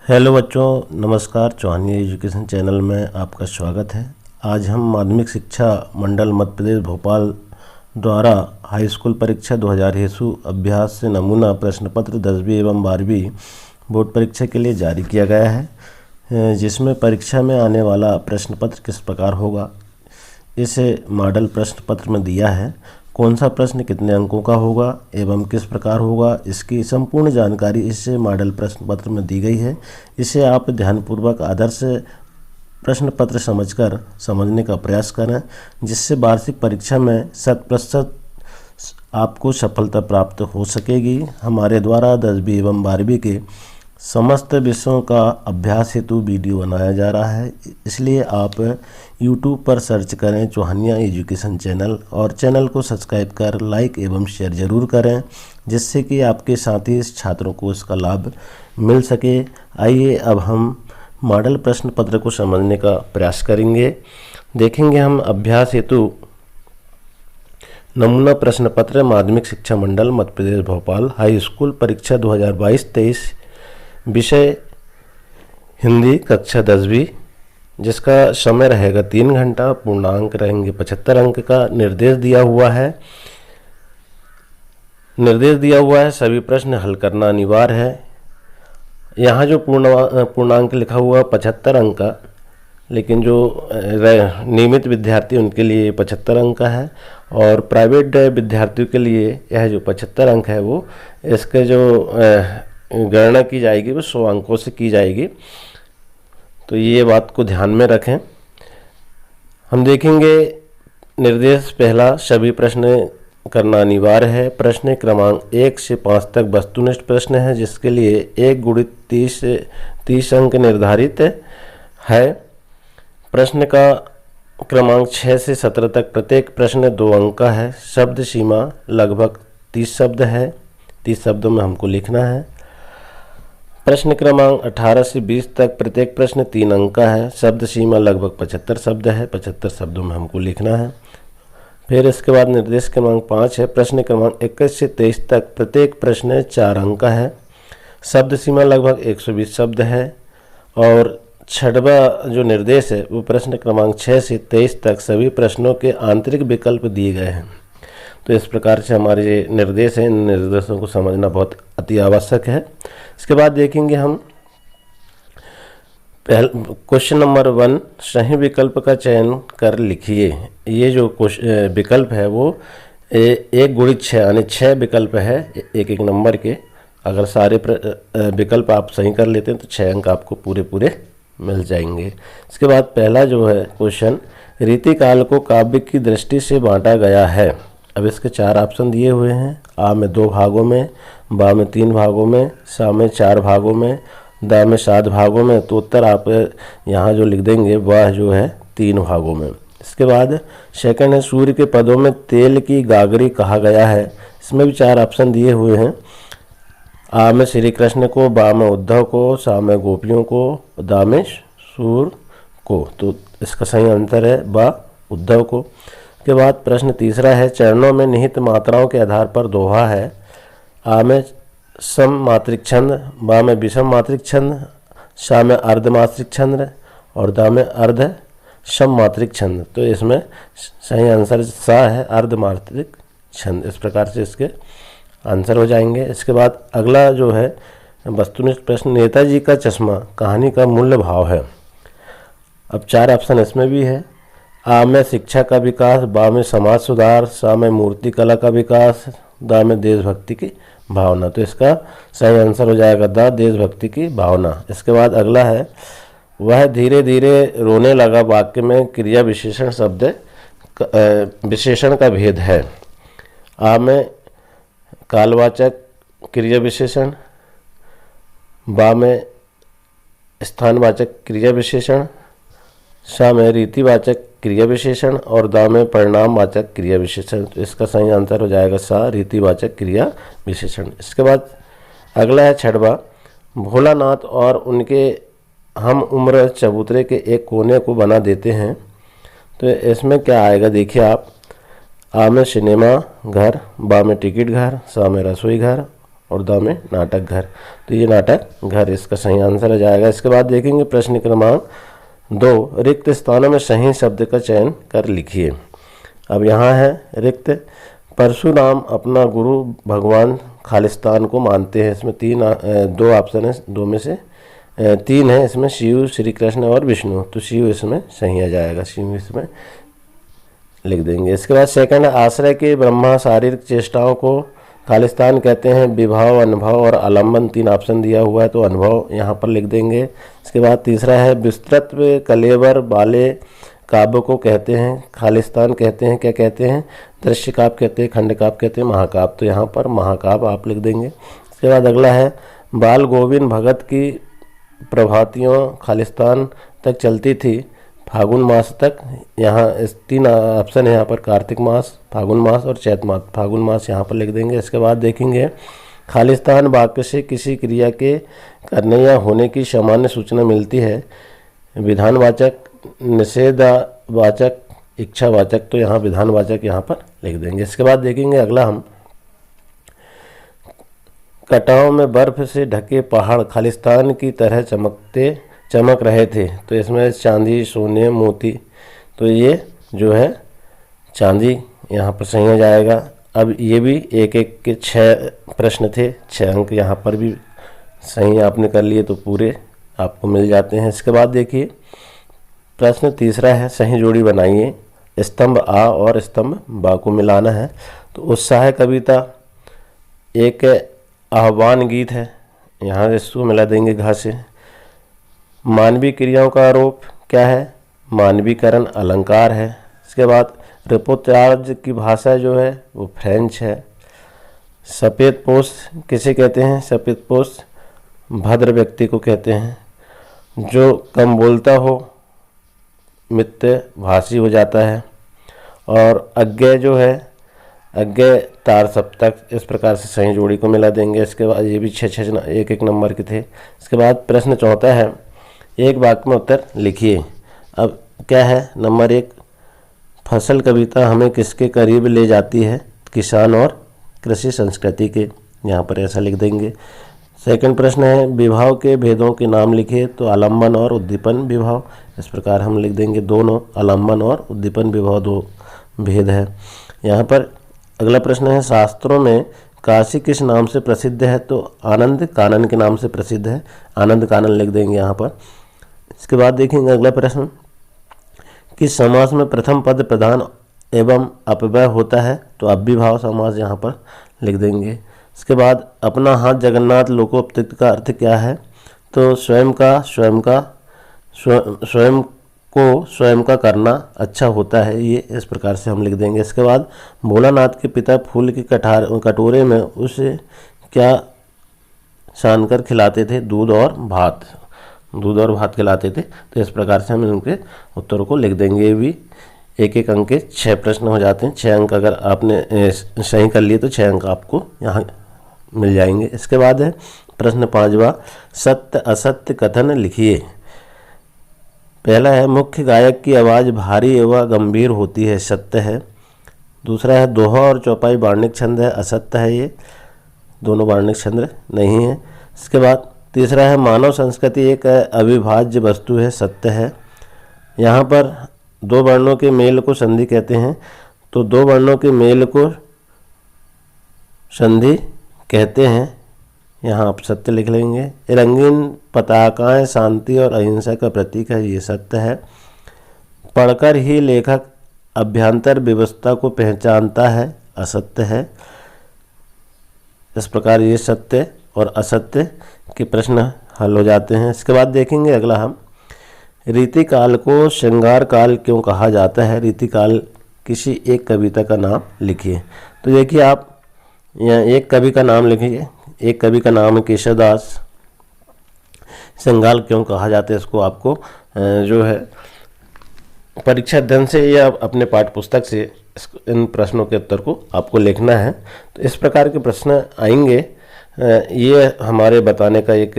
Hello बच्चों, नमस्कार। चौहानी education channel में आपका स्वागत है। आज हम माध्यमिक शिक्षा मंडल मध्य प्रदेश भोपाल द्वारा हाई स्कूल परीक्षा 2000 हेतु अभ्यास से नमूना प्रश्न पत्र 10वीं एवं 12वीं बोर्ड परीक्षा के लिए जारी किया गया है, जिसमें परीक्षा में आने वाला प्रश्न पत्र किस प्रकार होगा इसे मॉडल प्रश्न पत्र में दिया है। कौन सा प्रश्न कितने अंकों का होगा एवं किस प्रकार होगा, इसकी संपूर्ण जानकारी इस मॉडल प्रश्न पत्र में दी गई है। इसे आप ध्यानपूर्वक आदर्श प्रश्न पत्र समझकर समझने का प्रयास करें, जिससे वार्षिक परीक्षा में 100% आपको सफलता प्राप्त हो सकेगी। हमारे द्वारा 10वीं एवं 12वीं के समस्त विषयों का अभ्यास हेतु वीडियो बनाया जा रहा है, इसलिए आप YouTube पर सर्च करें चौहानिया एजुकेशन चैनल और चैनल को सब्सक्राइब कर लाइक एवं शेयर ज़रूर करें, जिससे कि आपके साथी छात्रों को इसका लाभ मिल सके। आइए अब हम मॉडल प्रश्न पत्र को समझने का प्रयास करेंगे। देखेंगे हम अभ्यास हेतु नमूना प्रश्न पत्र माध्यमिक शिक्षा मंडल मध्य प्रदेश भोपाल हाई स्कूल परीक्षा 2022-23 विषय हिंदी कक्षा 10वीं, जिसका समय रहेगा 3 घंटा, पूर्णांक रहेंगे 75 अंक का। निर्देश दिया हुआ है सभी प्रश्न हल करना अनिवार्य है। यहाँ जो पूर्णांक लिखा हुआ 75 अंक का, लेकिन जो नियमित विद्यार्थी उनके लिए 75 अंक का है और प्राइवेट विद्यार्थियों के लिए यह जो 75 अंक है वो इसके जो गणना की जाएगी वो 100 अंकों से की जाएगी। तो ये बात को ध्यान में रखें। हम देखेंगे निर्देश पहला, सभी प्रश्न करना अनिवार्य है। प्रश्न क्रमांक 1 से 5 तक वस्तुनिष्ठ प्रश्न है, जिसके लिए 1 गुणित 30 अंक निर्धारित है। प्रश्न का क्रमांक 6 से 17 तक प्रत्येक प्रश्न 2 अंक का है। शब्द सीमा लगभग 30 शब्द है, 30 शब्दों में हमको लिखना है। प्रश्न क्रमांक 18 से 20 तक प्रत्येक प्रश्न 3 अंक का है। शब्द सीमा लगभग 75 शब्द है, 75 शब्दों में हमको लिखना है। फिर इसके बाद निर्देश क्रमांक 5 है। प्रश्न क्रमांक 21 से 23 तक प्रत्येक प्रश्न 4 अंक का है। शब्द सीमा लगभग 120 शब्द है। और छठवा जो निर्देश है वो प्रश्न क्रमांक 6 से 23 तक सभी प्रश्नों के आंतरिक विकल्प दिए गए हैं। तो इस प्रकार से हमारे ये निर्देश हैं, इन निर्देशों को समझना बहुत अति आवश्यक है। इसके बाद देखेंगे हम क्वेश्चन नंबर 1, सही विकल्प का चयन कर लिखिए। ये जो विकल्प है वो 1 गुणित 6 यानी 6 विकल्प है एक नंबर के। अगर सारे विकल्प आप सही कर लेते हैं तो 6 अंक आपको पूरे मिल जाएंगे। इसके बाद पहला जो है क्वेश्चन, रीतिकाल को काव्य की दृष्टि से बांटा गया है। अब इसके 4 ऑप्शन दिए हुए हैं। आ में 2 भागों में, बा में 3 भागों में, सा में 4 भागों में, दा में 7 भागों में। तो उत्तर आप यहाँ जो लिख देंगे वह जो है 3 भागों में। इसके बाद सेकंड है, सूर्य के पदों में तेल की गागरी कहा गया है। इसमें भी 4 ऑप्शन दिए हुए हैं। आ में श्री कृष्ण को, बा में उद्धव को, सा में गोपियों को, दा में सूर्य को। तो इसका सही आंसर है बा, उद्धव को। के बाद प्रश्न तीसरा है, चरणों में निहित मात्राओं के आधार पर दोहा है। आ में सम मात्रिक छंद, बा में विषम मात्रिक छंद, सा में अर्धमात्रिक छंद और दा में अर्ध सम मात्रिक छंद। तो इसमें सही आंसर सा है, अर्धमात्रिक छंद। इस प्रकार से इसके आंसर हो जाएंगे। इसके बाद अगला जो है वस्तुनिष्ठ प्रश्न, नेताजी का चश्मा कहानी का मूल्य भाव है। अब 4 ऑप्शन इसमें भी है। आ में शिक्षा का विकास, बा में समाज सुधार, सा में मूर्ति कला का विकास, दा में देशभक्ति की भावना। तो इसका सही आंसर हो जाएगा दा, देशभक्ति की भावना। इसके बाद अगला है, वह धीरे धीरे रोने लगा वाक्य में क्रिया विशेषण शब्द विशेषण का भेद है। आ में कालवाचक क्रिया विशेषण, बा में स्थानवाचक क्रिया विशेषण, सा में रीतिवाचक क्रिया विशेषण और दा में परिणामवाचक क्रिया विशेषण। तो इसका सही आंसर हो जाएगा सा, रीतिवाचक क्रिया विशेषण। इसके बाद अगला है छठवा, भोलानाथ और उनके हम उम्र चबूतरे के एक कोने को बना देते हैं। तो इसमें क्या आएगा देखिए आप। आ में सिनेमा घर, बा में टिकट घर, सा में रसोई घर और द में नाटक घर, तो ये नाटक घर इसका सही आंसर हो जाएगा। इसके बाद देखेंगे प्रश्न क्रमांक 2, रिक्त स्थानों में सही शब्द का चयन कर लिखिए। अब यहाँ है रिक्त, परशुराम अपना गुरु भगवान खालिस्तान को मानते हैं। इसमें दो ऑप्शन है, दो में से 3 है, इसमें शिव, श्री कृष्ण और विष्णु, तो शिव इसमें सही आ जाएगा, शिव इसमें लिख देंगे। इसके बाद सेकंड, आश्रय के ब्रह्मा शारीरिक चेष्टाओं को खालिस्तान कहते हैं। विभाव, अनुभव और आलम्बन 3 ऑप्शन दिया हुआ है, तो अनुभव यहाँ पर लिख देंगे। इसके बाद तीसरा है, विस्तृत कलेवर वाले काव्य को कहते हैं खालिस्तान कहते हैं, क्या कहते हैं? दृश्य काव्य कहते हैं, खंड काव्य कहते हैं, महाकाव्य, तो यहाँ पर महाकाव्य आप लिख देंगे। इसके बाद अगला है, बाल गोविंद भगत की प्रभातियों खालिस्तान तक चलती थी, फागुन मास तक। यहाँ इस 3 ऑप्शन है यहाँ पर, कार्तिक मास, फागुन मास और चैत मास, फागुन मास यहाँ पर लिख देंगे। इसके बाद देखेंगे, खालिस्तान वाक्य से किसी क्रिया के करने या होने की सामान्य सूचना मिलती है। विधानवाचक, निषेधवाचक, इच्छावाचक, तो यहाँ विधानवाचक यहाँ पर लिख देंगे। इसके बाद देखेंगे अगला हम, कटाव में बर्फ से ढके पहाड़ खालिस्तान की तरह चमक रहे थे, तो इसमें चांदी, सोने, मोती, तो ये जो है चांदी यहाँ पर सही हो जाएगा। अब ये भी एक एक के 6 प्रश्न थे, 6 अंक यहाँ पर भी सही आपने कर लिए तो पूरे आपको मिल जाते हैं। इसके बाद देखिए प्रश्न तीसरा है, सही जोड़ी बनाइए। स्तंभ आ और स्तंभ बा को मिलाना है। तो उत्साह कविता एक आह्वान गीत है, यहाँ इसको मिला देंगे घा से। मानवीय क्रियाओं का आरोप क्या है? मानवीकरण अलंकार है। इसके बाद रिपोर्टाज की भाषा जो है वो फ्रेंच है। सफ़ेद पोश किसे कहते हैं? सफ़ेद पोश भद्र व्यक्ति को कहते हैं। जो कम बोलता हो मित्य भाषी हो जाता है। और अज्ञेय जो है, अज्ञेय तार सप्तक, इस प्रकार से सही जोड़ी को मिला देंगे। इसके बाद ये भी 6 एक नंबर के थे। इसके बाद प्रश्न चौथा है, एक वाक्य में उत्तर लिखिए। अब क्या है? नंबर 1, फसल कविता हमें किसके करीब ले जाती है? किसान और कृषि संस्कृति के, यहाँ पर ऐसा लिख देंगे। सेकंड प्रश्न है, विभाव के भेदों के नाम लिखिए, तो आलम्बन और उद्दीपन विभाव, इस प्रकार हम लिख देंगे। दोनों आलम्बन और उद्दीपन विभाव 2 भेद है। यहाँ पर अगला प्रश्न है, शास्त्रों में काशी किस नाम से प्रसिद्ध है? तो आनंद कानन के नाम से प्रसिद्ध है, आनंद कानन लिख देंगे यहाँ पर। इसके बाद देखेंगे अगला प्रश्न, किस समास में प्रथम पद प्रधान एवं अपव्यय होता है? तो अव्ययभाव समास यहाँ पर लिख देंगे। इसके बाद अपना हाथ जगन्नाथ लोकोक्ति का अर्थ क्या है? तो स्वयं को स्वयं का करना अच्छा होता है, ये इस प्रकार से हम लिख देंगे। इसके बाद भोलानाथ के पिता फूल के कटोरे में उसे क्या छानकर खिलाते थे? दूध और भात खिलाते थे, तो इस प्रकार से हम इनके उत्तरों को लिख देंगे। ये भी एक एक अंक के 6 प्रश्न हो जाते हैं। 6 अंक अगर आपने सही कर लिए तो 6 अंक आपको यहाँ मिल जाएंगे। इसके बाद है प्रश्न 5वां, सत्य असत्य कथन लिखिए। पहला है, मुख्य गायक की आवाज़ भारी एवं गंभीर होती है, सत्य है। दूसरा है, दोहा और चौपाई वार्णिक छंद है, असत्य है, ये दोनों वार्णिक छंद नहीं है। इसके बाद तीसरा है, मानव संस्कृति एक अविभाज्य वस्तु है, सत्य है। यहाँ पर 2 वर्णों के मेल को संधि कहते हैं, तो 2 वर्णों के मेल को संधि कहते हैं, यहाँ आप सत्य लिख लेंगे। रंगीन पताकाएं शांति और अहिंसा का प्रतीक है, ये सत्य है। पढ़कर ही लेखक अभ्यंतर व्यवस्था को पहचानता है, असत्य है। इस प्रकार ये सत्य और असत्य के प्रश्न हल हो जाते हैं। इसके बाद देखेंगे अगला हम, रीतिकाल को श्रृंगार काल क्यों कहा जाता है? रीतिकाल किसी एक कविता का नाम लिखिए। तो देखिए आप यहाँ एक कवि का नाम लिखिए। एक कवि का नाम है केशवदास। श्रृंगार क्यों कहा जाता है, इसको आपको जो है परीक्षा अध्ययन से या अपने पाठ्य पुस्तक से इन प्रश्नों के उत्तर को आपको लिखना है। तो इस प्रकार के प्रश्न आएंगे, ये हमारे बताने का एक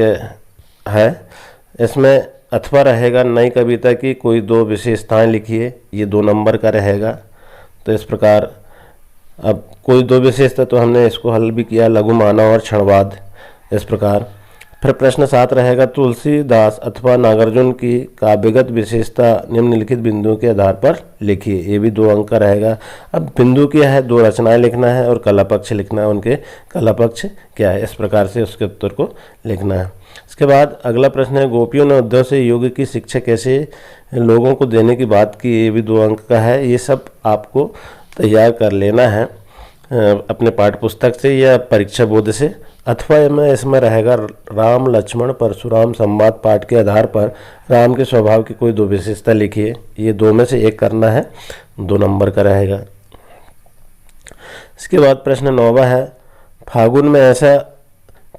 है। इसमें अथवा रहेगा, नई कविता की कोई 2 विशेषताएं लिखिए, ये 2 नंबर का रहेगा। तो इस प्रकार अब कोई दो विशेषता तो हमने इसको हल भी किया, लघु मानव और क्षणवाद, इस प्रकार। फिर प्रश्न 7 रहेगा, तुलसीदास अथवा नागार्जुन की काव्यगत विशेषता निम्नलिखित बिंदुओं के आधार पर लिखिए। ये भी 2 अंक का रहेगा। अब बिंदु क्या है, 2 रचनाएं लिखना है और कला पक्ष लिखना है, उनके कला पक्ष क्या है, इस प्रकार से उसके उत्तर को लिखना है। इसके बाद अगला प्रश्न है, गोपियों ने उद्धव से योग की शिक्षा कैसे लोगों को देने की बात की। ये भी 2 अंक का है। ये सब आपको तैयार कर लेना है अपने पाठ्य पुस्तक से या परीक्षा बोध से, अथवा इसमें रहेगा राम लक्ष्मण परशुराम संवाद पाठ के आधार पर राम के स्वभाव की कोई 2 विशेषता लिखिए। ये 2 में से एक करना है, 2 नंबर का रहेगा। इसके बाद प्रश्न 9वां है, फागुन में ऐसा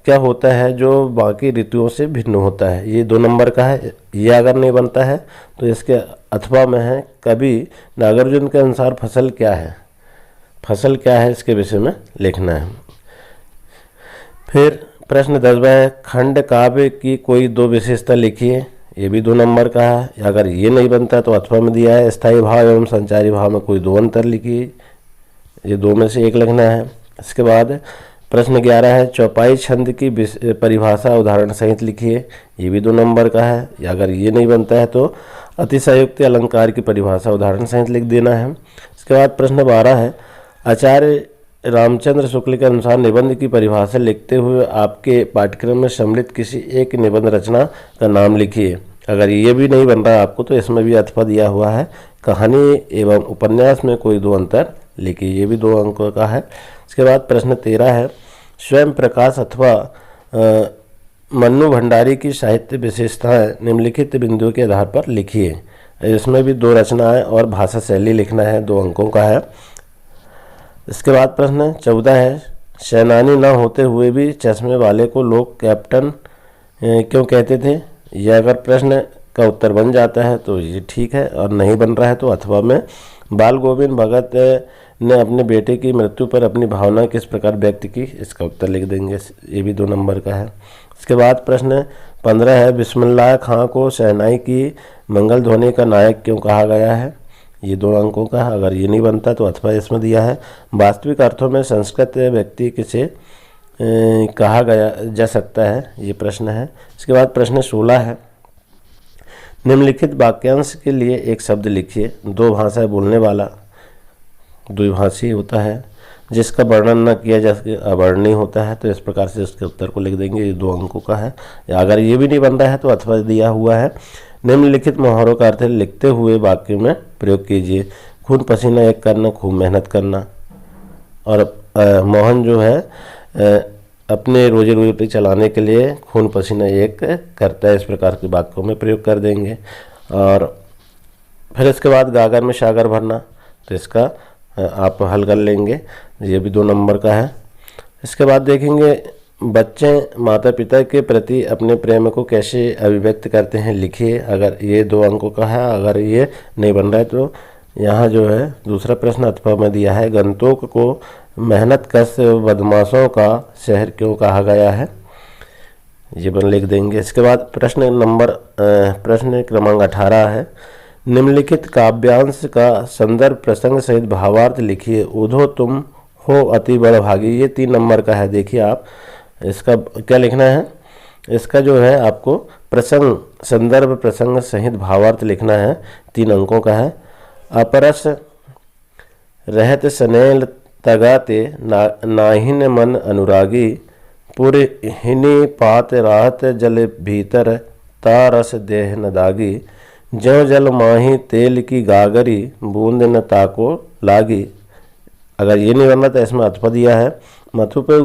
क्या होता है जो बाकी ऋतुओं से भिन्न होता है। ये 2 नंबर का है। ये अगर नहीं बनता है तो इसके अथवा में है, कवि नागार्जुन के अनुसार फसल क्या है, फसल क्या है, इसके विषय में लिखना है। फिर प्रश्न 10वां है, खंड काव्य की कोई 2 विशेषता लिखिए। ये भी 2 नंबर का है। अगर ये नहीं बनता तो अथवा में दिया है, स्थायी भाव एवं संचारी भाव में कोई 2 अंतर लिखिए। ये 2 में से एक लिखना है। इसके बाद प्रश्न 11 है, चौपाई छंद की परिभाषा उदाहरण सहित लिखिए। ये भी 2 नंबर का है। अगर ये नहीं बनता है तो अतिशयोक्ति अलंकार की परिभाषा उदाहरण सहित लिख देना है। इसके बाद प्रश्न 12 है, आचार्य रामचंद्र शुक्ल के अनुसार निबंध की परिभाषा लिखते हुए आपके पाठ्यक्रम में सम्मिलित किसी एक निबंध रचना का नाम लिखिए। अगर ये भी नहीं बन रहा आपको तो इसमें भी अथवा दिया हुआ है, कहानी एवं उपन्यास में कोई 2 अंतर लिखिए। ये भी 2 अंकों का है। इसके बाद प्रश्न 13 है, स्वयं प्रकाश अथवा मन्नू भंडारी की साहित्य विशेषताएं निम्नलिखित बिंदुओं के आधार पर लिखिए। इसमें भी 2 रचनाएं और भाषा शैली लिखना है, 2 अंकों का है। इसके बाद प्रश्न 14 है, सेनानी न होते हुए भी चश्मे वाले को लोग कैप्टन क्यों कहते थे। यह अगर प्रश्न का उत्तर बन जाता है तो ये ठीक है, और नहीं बन रहा है तो अथवा में बाल गोविंद भगत ने अपने बेटे की मृत्यु पर अपनी भावना किस प्रकार व्यक्त की, इसका उत्तर लिख देंगे। ये भी 2 नंबर का है। इसके बाद प्रश्न 15 है, बिस्मिल्लाह खां को शहनाई की मंगल ध्वनि का नायक क्यों कहा गया है। ये 2 अंकों का है। अगर ये नहीं बनता तो अथवा इसमें दिया है। वास्तविक अर्थों में संस्कृत व्यक्ति किसे कहा गया जा सकता है, ये प्रश्न है। इसके बाद प्रश्न 16 है, निम्नलिखित वाक्यांश के लिए एक शब्द लिखिए। 2 भाषाएं बोलने वाला द्विभाषी होता है, जिसका वर्णन न किया जा सके अवर्णनीय होता है, तो इस प्रकार से इसके उत्तर को लिख देंगे। ये 2 अंकों का है। अगर ये भी नहीं बन रहा है तो अथवा दिया हुआ है। निम्नलिखित मुहावरों का अर्थ लिखते हुए वाक्य में प्रयोग कीजिए। खून पसीना एक करना, खूब मेहनत करना। और मोहन जो है अपने रोजी रोटी चलाने के लिए खून पसीना एक करता है, इस प्रकार के वाक्यों में प्रयोग कर देंगे। और फिर इसके बाद गागर में सागर भरना, तो इसका आप हल कर लेंगे। ये भी 2 नंबर का है। इसके बाद देखेंगे, बच्चे माता पिता के प्रति अपने प्रेम को कैसे अभिव्यक्त करते हैं, लिखिए। अगर ये 2 अंकों का है। अगर ये नहीं बन रहा है तो यहाँ जो है दूसरा प्रश्न अथवा में दिया है, गंतोक को मेहनत कश बदमाशों का शहर क्यों कहा गया है, ये बन लिख देंगे। इसके बाद प्रश्न क्रमांक 18 है, निम्नलिखित काव्यांश का संदर्भ प्रसंग सहित भावार्थ लिखिए। उधो तुम हो अति बड़भागी, ये 3 नंबर का है। देखिए आप इसका क्या लिखना है, इसका जो है आपको प्रसंग संदर्भ प्रसंग सहित भावार्थ लिखना है, 3 अंकों का है। अपरस रहत स्नेह तगाते नाहिन मन अनुरागी, पुरहिनी पात राहत जल भीतर तारस देह न दागी, ज्यों जल माही तेल की गागरी बूंद न ताको लागी। अगर ये नहीं बनना तो इसमें अथवा दिया है, मथु पे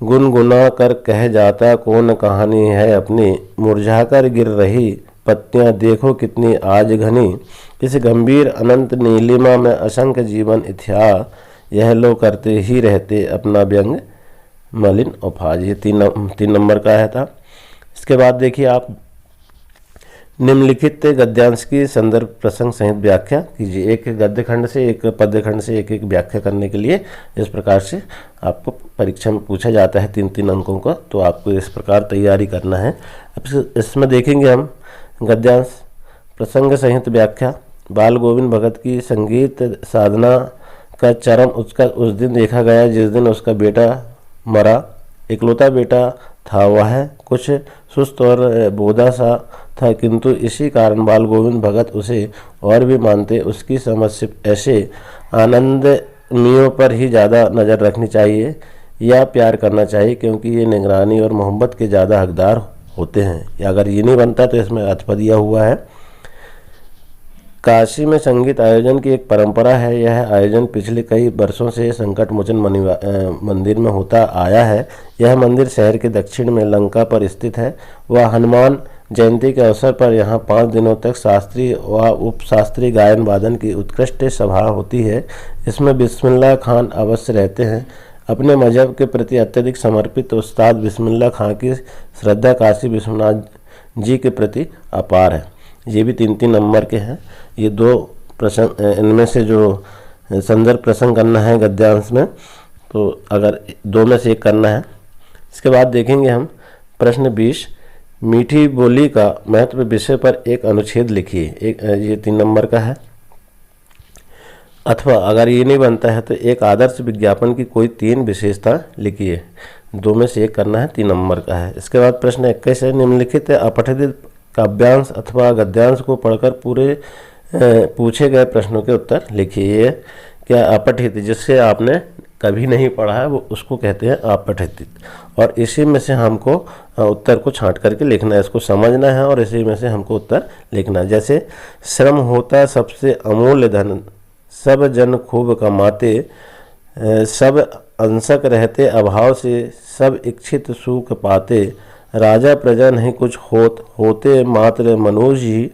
गुनगुना कर कह जाता कौन कहानी है अपनी, मुरझाकर गिर रही पत्तियां देखो कितनी आज घनी, इस गंभीर अनंत नीलिमा में असंख्य जीवन इतिहास, यह लो करते ही रहते अपना व्यंग मलिन उपहाज। ये 3 नंबर का है था। इसके बाद देखिए आप, निम्नलिखित गद्यांश की संदर्भ प्रसंग सहित व्याख्या कीजिए। एक गद्य खंड से एक पद्य खंड से एक व्याख्या करने के लिए इस प्रकार से आपको परीक्षा में पूछा जाता है 3-3 अंकों का, तो आपको इस प्रकार तैयारी करना है। अब इसमें देखेंगे हम गद्यांश प्रसंग सहित व्याख्या। बाल गोविंद भगत की संगीत साधना का चरम उसका उस दिन देखा गया जिस दिन उसका बेटा मरा। इकलौता बेटा था, वह कुछ सुस्त और बोधा सा था, किंतु इसी कारण बाल गोविंद भगत उसे और भी मानते। उसकी समझ से ऐसे आनंदमियों पर ही ज़्यादा नज़र रखनी चाहिए या प्यार करना चाहिए, क्योंकि ये निगरानी और मोहब्बत के ज़्यादा हकदार होते हैं। अगर ये नहीं बनता तो इसमें अर्थ दिया हुआ है। काशी में संगीत आयोजन की एक परंपरा है। यह आयोजन पिछले कई वर्षों से संकट मोचन मंदिर में होता आया है। यह मंदिर शहर के दक्षिण में लंका पर स्थित है। वह हनुमान जयंती के अवसर पर यहाँ 5 दिनों तक शास्त्रीय व उपशास्त्रीय गायन वादन की उत्कृष्ट सभा होती है। इसमें बिस्मिल्लाह खान अवश्य रहते हैं। अपने मजहब के प्रति अत्यधिक समर्पित उस्ताद बिस्मिल्लाह खां की श्रद्धा काशी विश्वनाथ जी के प्रति अपार है। ये भी 3-3 नंबर के हैं। ये 2 प्रसंग, इनमें से जो संदर्भ प्रसंग करना है गद्यांश में, तो अगर 2 में से एक करना है। इसके बाद देखेंगे हम प्रश्न 20, मीठी बोली का महत्व विषय पर एक अनुच्छेद लिखिए। ये 3 नंबर का है। अथवा अगर ये नहीं बनता है तो एक आदर्श विज्ञापन की कोई 3 विशेषता लिखिए। 2 में से एक करना है, 3 नंबर का है। इसके बाद प्रश्न 21 है, निम्नलिखित अपठित काव्यांश अथवा गद्यांश को पढ़कर पूरे पूछे गए प्रश्नों के उत्तर लिखिए। ये क्या अपठित, जिससे आपने कभी नहीं पढ़ा है, वो उसको कहते हैं अपठित। और इसी में से हमको उत्तर को छांट करके लिखना है, इसको समझना है और इसी में से हमको उत्तर लिखना है। जैसे श्रम होता सबसे अमूल्य धन, सब जन खूब कमाते, सब अंशक रहते अभाव से, सब इच्छित सुख पाते, राजा प्रजा नहीं कुछ होते मात्र मनुज ही,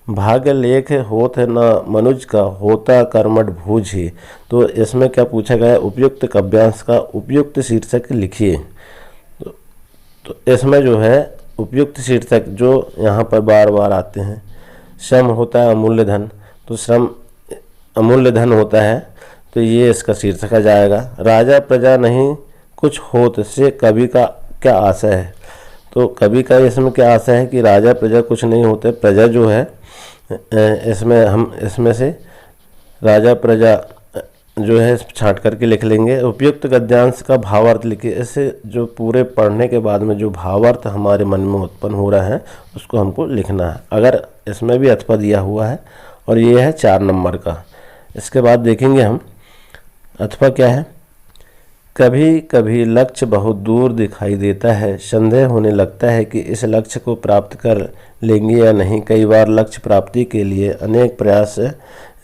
भाग्य लेख होत है न मनुज का, होता कर्मठ भूज ही। तो इसमें क्या पूछा गया, उपयुक्त काव्यांश का उपयुक्त शीर्षक लिखिए। तो इसमें जो है उपयुक्त शीर्षक जो यहाँ पर बार बार आते हैं, श्रम होता है अमूल्य धन, तो श्रम अमूल्य धन होता है, तो ये इसका शीर्षक आ जाएगा। राजा प्रजा नहीं कुछ होत से कवि का क्या आशय है, तो कवि का इसमें क्या आशय है कि राजा प्रजा कुछ नहीं होते, प्रजा जो है इसमें हम इसमें से राजा प्रजा जो है छांट करके लिख लेंगे। उपयुक्त गद्यांश का भावार्थ लिखिए। इससे जो पूरे पढ़ने के बाद में जो भावार्थ हमारे मन में उत्पन्न हो रहा है उसको हमको लिखना है। अगर इसमें भी अथवा दिया हुआ है और ये है 4 नंबर का। इसके बाद देखेंगे हम अथवा क्या है। कभी कभी लक्ष्य बहुत दूर दिखाई देता है, संदेह होने लगता है कि इस लक्ष्य को प्राप्त कर लेंगे या नहीं। कई बार लक्ष्य प्राप्ति के लिए अनेक प्रयास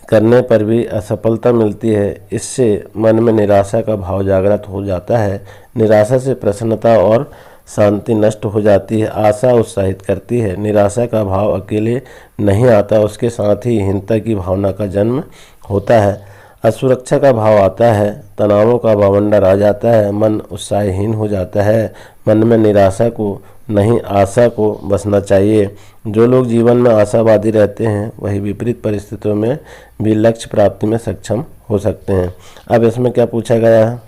करने पर भी असफलता मिलती है। इससे मन में निराशा का भाव जागृत हो जाता है। निराशा से प्रसन्नता और शांति नष्ट हो जाती है। आशा उत्साहित करती है। निराशा का भाव अकेले नहीं आता, उसके साथ ही हीनता की भावना का जन्म होता है। असुरक्षा का भाव आता है, तनावों का बवंडर आ जाता है, मन उत्साहहीन हो जाता है। मन में निराशा को नहीं आशा को बसना चाहिए। जो लोग जीवन में आशावादी रहते हैं वही विपरीत परिस्थितियों में भी लक्ष्य प्राप्ति में सक्षम हो सकते हैं। अब इसमें क्या पूछा गया है,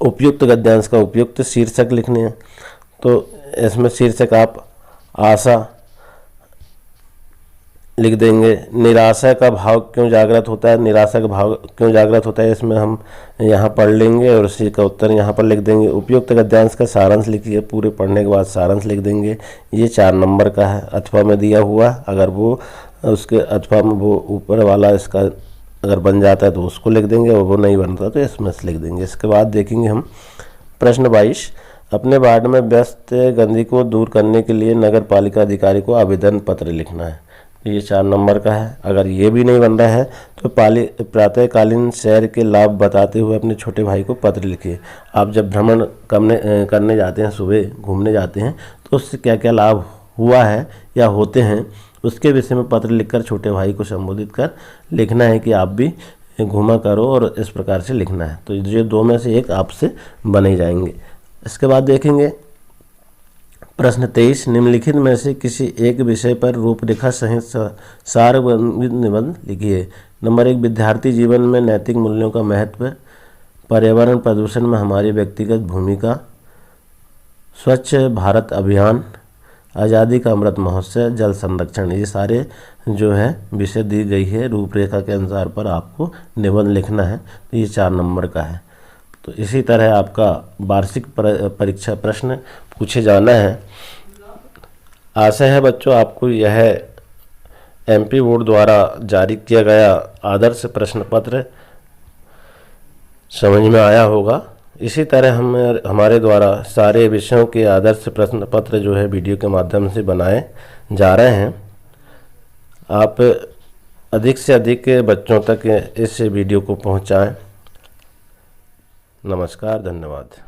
उपयुक्त गद्यांश का उपयुक्त शीर्षक लिखने हैं। तो इसमें शीर्षक आप आशा लिख देंगे। निराशा का भाव क्यों जागृत होता है, निराशा का भाव क्यों जागृत होता है, इसमें हम यहाँ पढ़ लेंगे और उसी का उत्तर यहाँ पर लिख देंगे। उपयुक्त गद्यांश का सारांश लिखिए, पूरे पढ़ने के बाद सारांश लिख देंगे। ये 4 नंबर का है, अथवा में दिया हुआ। अगर वो उसके अथवा में वो ऊपर वाला इसका अगर बन जाता है तो उसको लिख देंगे, और वो नहीं बनता तो इसमें से लिख देंगे। इसके बाद देखेंगे हम प्रश्न 22, अपने वार्ड में व्यस्त गंदगी को दूर करने के लिए नगर पालिका अधिकारी को आवेदन पत्र लिखना है। ये 4 नंबर का है। अगर ये भी नहीं बन रहा है तो प्रातःकालीन सैर के लाभ बताते हुए अपने छोटे भाई को पत्र लिखिए। आप जब भ्रमण करने जाते हैं, सुबह घूमने जाते हैं, तो उससे क्या क्या लाभ हुआ है या होते हैं उसके विषय में पत्र लिखकर छोटे भाई को संबोधित कर लिखना है कि आप भी घूमा करो, और इस प्रकार से लिखना है। तो ये 2 में से एक आपसे बने जाएंगे। इसके बाद देखेंगे प्रश्न 23, निम्नलिखित में से किसी एक विषय पर रूपरेखा सहित सारबंधित निबंध लिखिए। नंबर 1, विद्यार्थी जीवन में नैतिक मूल्यों का महत्व, पर्यावरण प्रदूषण में हमारी व्यक्तिगत भूमिका, स्वच्छ भारत अभियान, आज़ादी का अमृत महोत्सव, जल संरक्षण, ये सारे जो है विषय दी गई है रूपरेखा के अनुसार पर आपको निबंध लिखना है। तो ये 4 नंबर का है। तो इसी तरह आपका वार्षिक परीक्षा प्रश्न पूछे जाना है। आशा है बच्चों आपको यह एमपी बोर्ड द्वारा जारी किया गया आदर्श प्रश्न पत्र समझ में आया होगा। इसी तरह हम हमारे द्वारा सारे विषयों के आदर्श प्रश्न पत्र जो है वीडियो के माध्यम से बनाए जा रहे हैं। आप अधिक से अधिक बच्चों तक इस वीडियो को पहुंचाएं। नमस्कार, धन्यवाद।